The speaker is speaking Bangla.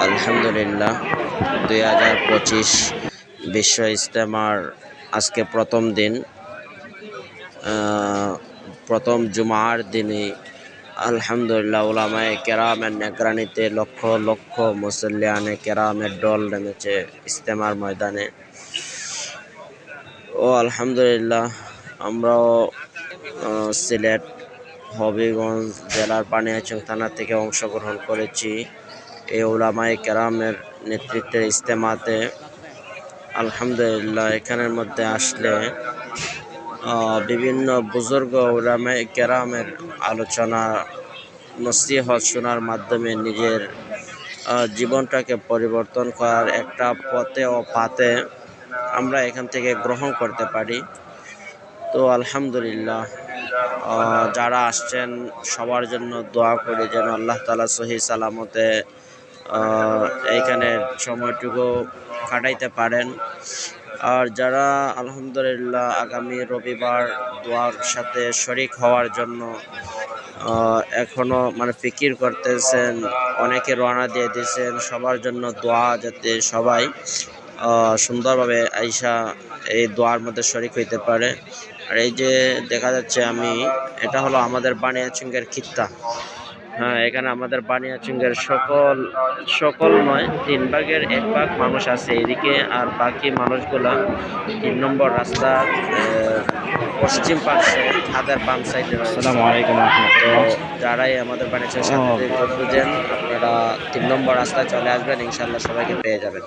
আলহামদুলিল্লাহ 2025 বিশ্ব ইজতেমার আজকে প্রথম দিন, প্রথম জুমার দিনে আলহামদুলিল্লাহ উলামায়ে কেরামের নেগরানিতে লক্ষ লক্ষ মুসল্লিয়ানে কেরামের দল নেমেছে ইজতেমার ময়দানে। আলহামদুলিল্লাহ আমরাও সিলেট হবিগঞ্জ জেলার বানিয়াচং থানা থেকে অংশগ্রহণ করেছি এই উলামায়ে কেরামের নেতৃত্বের ইজতেমাতে। আলহামদুলিল্লাহ এখানের মধ্যে আসলে বিভিন্ন বুজুর্গ উলামায়ে কেরামের আলোচনা নসিহত শোনার মাধ্যমে নিজের জীবনটাকে পরিবর্তন করার একটা পথে ও পাতে আমরা এখান থেকে গ্রহণ করতে পারি। তো আলহামদুলিল্লাহ যারা আসছেন সবার জন্য দোয়া করি যেন আল্লাহ তাআলা সহি সালামতে এইখানে সময়টুকু কাটাইতে পারেন। আর যারা আলহামদুলিল্লাহ আগামী রবিবার দোয়ার সাথে শরিক হওয়ার জন্য এখনো ফিকির করতেছেন, অনেকে রওনা দিয়ে দিয়েছেন, সবার জন্য দোয়া যাতে সবাই সুন্দরভাবে আইসা এই দোয়ার মধ্যে শরিক হইতে পারে। আর এই যে দেখা যাচ্ছে এটা হলো আমাদের বানিয়াচুঙ্গের খিত্তা। হ্যাঁ, এখানে আমাদের বানিয়াচুঙ্গের সকল নয় 3 ভাগের 1 ভাগ মানুষ আছে এদিকে, আর বাকি মানুষগুলা 3 নম্বর রাস্তার পশ্চিম পাশে হাতের বাম সাইডে রয়েছে। আসসালামু আলাইকুম তো রাহমাতুল্লাহ। যারাই আমাদের বানিয়াচুঙ্গের সাথে খুঁজেন আপনারা 3 নম্বর রাস্তায় চলে আসবেন, ইনশাআল্লাহ সবাইকে পেয়ে যাবেন।